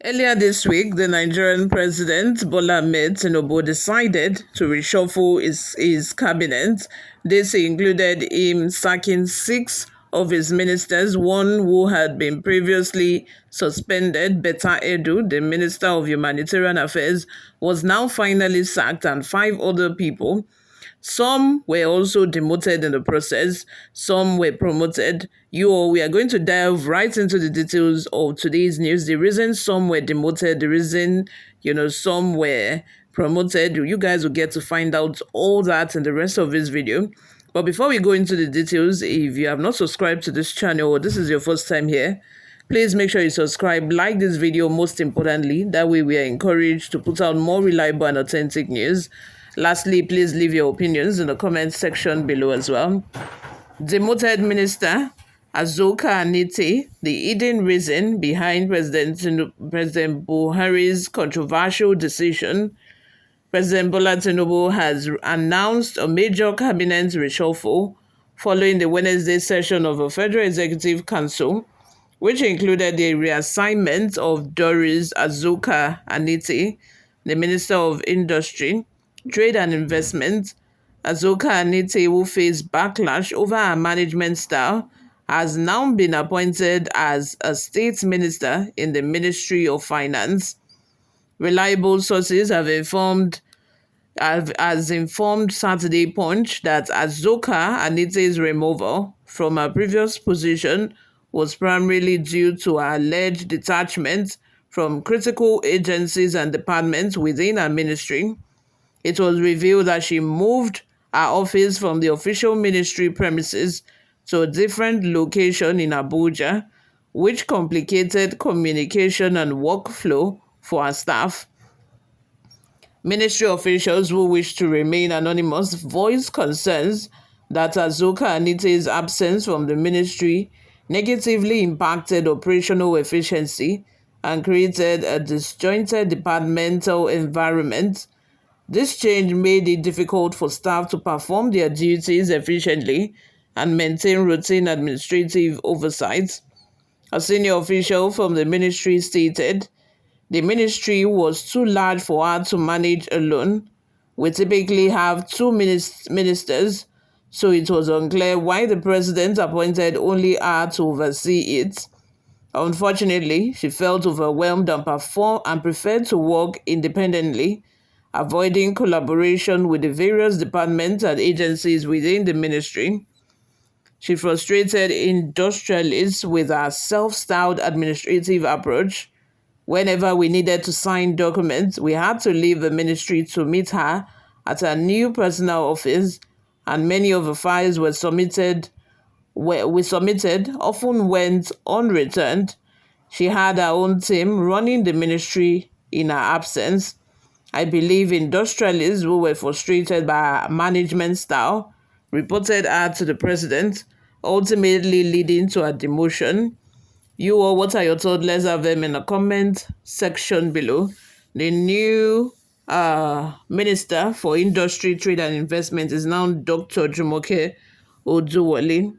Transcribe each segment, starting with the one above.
Earlier this week, the Nigerian president, Bola Ahmed Tinubu, decided to reshuffle his cabinet. This included him sacking 6 of his ministers, one who had been previously suspended. Betta Edu, the Minister of Humanitarian Affairs, was now finally sacked, and 5 other people. Some were also demoted in the process, some were promoted. We are going to delve right into the details of today's news. The reason some were demoted, the reason, some were promoted. You guys will get to find out all that in the rest of this video. But before we go into the details, if you have not subscribed to this channel or this is your first time here, please make sure you subscribe, like this video most importantly. That way we are encouraged to put out more reliable and authentic news. Lastly, please leave your opinions in the comment section below as well. Demoted Minister Azoka-Anite, the hidden reason behind President Buhari's controversial decision. President Bola Tinubu has announced a major cabinet reshuffle following the Wednesday session of a Federal Executive Council, which included the reassignment of Doris Azoka-Anite, the Minister of Industry, Trade and Investment. Azoka-Anite, who faced backlash over her management style, has now been appointed as a state minister in the Ministry of Finance. Reliable sources have informed Saturday Punch that Azoka-Anite's removal from her previous position was primarily due to her alleged detachment from critical agencies and departments within her ministry. It was revealed that she moved her office from the official ministry premises to a different location in Abuja, which complicated communication and workflow for her staff. Ministry officials who wish to remain anonymous voiced concerns that Azoka-Anite's absence from the ministry negatively impacted operational efficiency and created a disjointed departmental environment. This change made it difficult for staff to perform their duties efficiently and maintain routine administrative oversight. A senior official from the ministry stated, "The ministry was too large for her to manage alone. We typically have 2 ministers, so it was unclear why the president appointed only her to oversee it. Unfortunately, she felt overwhelmed and preferred to work independently, avoiding collaboration with the various departments and agencies within the ministry. She frustrated industrialists with her self-styled administrative approach. Whenever we needed to sign documents, we had to leave the ministry to meet her at her new personal office, and many of the files we submitted often went unreturned. She had her own team running the ministry in her absence. I believe industrialists who were frustrated by her management style reported her to the president, ultimately leading to her demotion." What are your thoughts? Let's have them in the comment section below. The new Minister for Industry, Trade and Investment is now Dr. Jumoke Oduwole.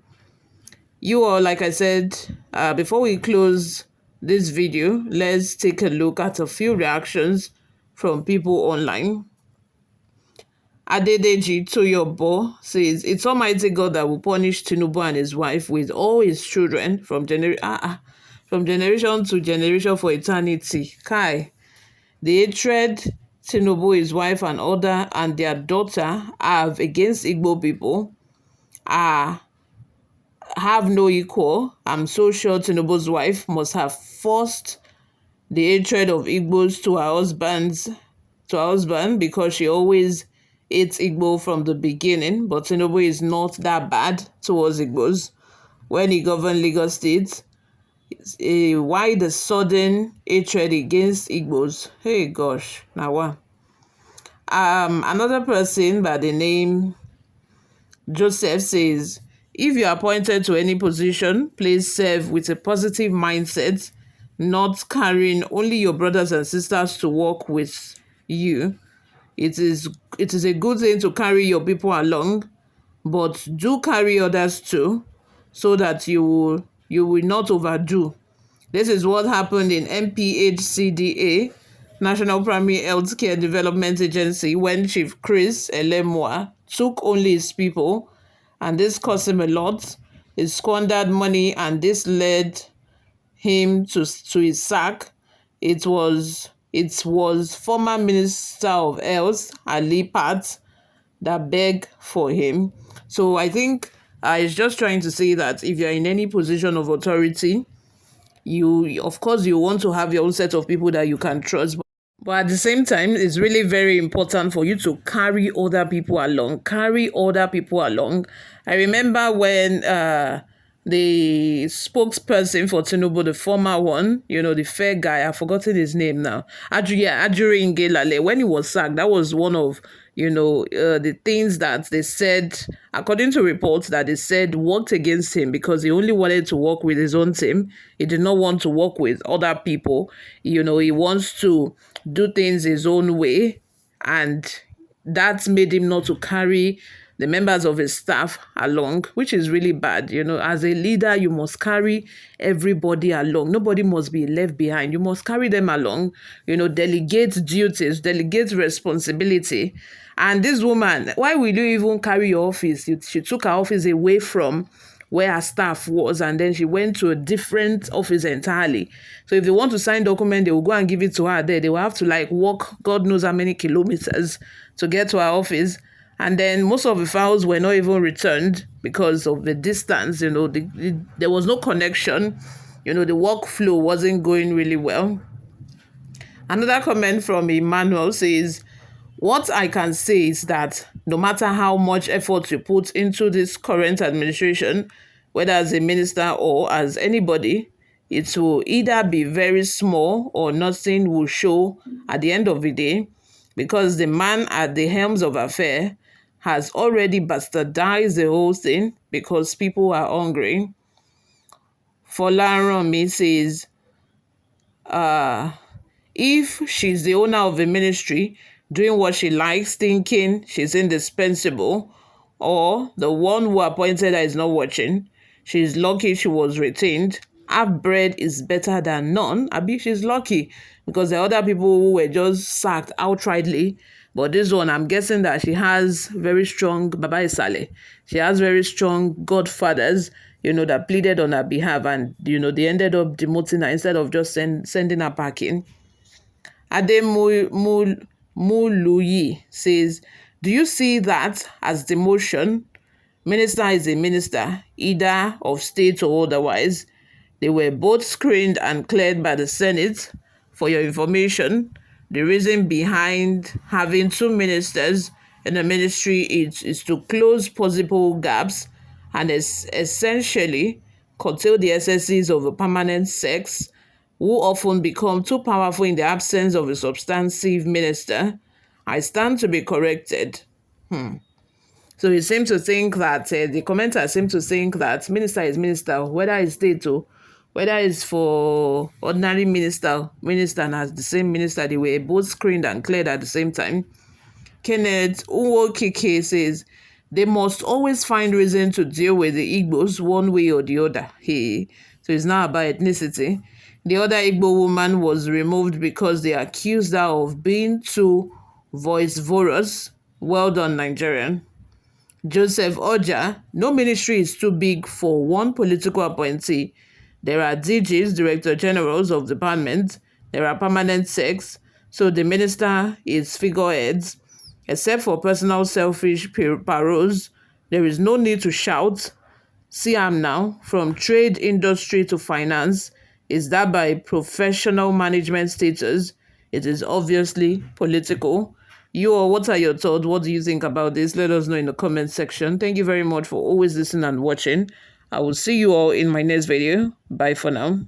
Like I said, before we close this video, let's take a look at a few reactions from people online. Adedeji Toyobo says, "It's Almighty God that will punish Tinubu and his wife with all his children from generation to generation for eternity. Kai, the hatred Tinubu, his wife, and their daughter have against Igbo people have no equal. I'm so sure Tinubu's wife must have forced the hatred of Igbos to her husband because she always hates Igbo from the beginning. But Tinubu is not that bad towards Igbos. When he governed Lagos State, why the sudden hatred against Igbos? Hey gosh, now what?" Another person by the name Joseph says, "If you are appointed to any position, please serve with a positive mindset, not carrying only your brothers and sisters to work with you. It is a good thing to carry your people along, but do carry others too, so that you will not overdo. This is what happened in NPHCDA, National Primary Healthcare Development Agency, when Chief Chris Elemua took only his people, and this cost him a lot. He squandered money, and this led him to his sack. It was former Minister of Health Ali Pat that begged for him. So I think it's just trying to say that if you're in any position of authority, you of course you want to have your own set of people that you can trust, but at the same time, it's really very important for you to carry other people along. Carry other people along. I remember when the spokesperson for Tinubu, the former one, the fair guy, I've forgotten his name now. Ajuri Ngelale, when he was sacked, that was one of the things that they said, according to reports, that they said worked against him because he only wanted to work with his own team. He did not want to work with other people. He wants to do things his own way, and that made him not to carry the members of his staff along, which is really bad. As a leader, you must carry everybody along. Nobody must be left behind. You must carry them along, delegate duties, delegate responsibility. And this woman, why will you even carry your office? She took her office away from where her staff was, and then she went to a different office entirely. So if they want to sign document, they will go and give it to her there. They will have to walk God knows how many kilometers to get to her office. And then most of the files were not even returned because of the distance. There was no connection. The workflow wasn't going really well. Another comment from Emmanuel says, what I can say is that no matter how much effort you put into this current administration, whether as a minister or as anybody, it will either be very small or nothing will show at the end of the day, because the man at the helms of affair has already bastardized the whole thing because people are hungry. Folaranmi says, if she's the owner of the ministry, doing what she likes, thinking she's indispensable, or the one who appointed her is not watching, she's lucky she was retained. Half bread is better than none. Abi, she's lucky because there are other people who were just sacked outrightly. But this one, I'm guessing that she has very strong Baba Isale. She has very strong godfathers, that pleaded on her behalf, and they ended up demoting her instead of just sending her packing. Ademuluyi says, do you see that as demotion? Minister is a minister, either of state or otherwise. They were both screened and cleared by the Senate. For your information, the reason behind having two ministers in the ministry is to close possible gaps and essentially curtail the excesses of a permanent sex, who often become too powerful in the absence of a substantive minister. I stand to be corrected. So he seems to think that, the commenter seems to think that minister is minister, whether it's state or whether it's for ordinary minister and as the same minister, they were both screened and cleared at the same time. Kenneth Uwokike says, they must always find reason to deal with the Igbos one way or the other. So it's not about ethnicity. The other Igbo woman was removed because they accused her of being too voice-vorous. Well done, Nigerian. Joseph Oja, no ministry is too big for one political appointee. There are DGs, Director Generals of departments. There are permanent sects. So the minister is figureheads. Except for personal selfish paroles, there is no need to shout. See am now, from trade, industry to finance. Is that by professional management status? It is obviously political. You all, what are your thoughts? What do you think about this? Let us know in the comment section. Thank you very much for always listening and watching. I will see you all in my next video. Bye for now.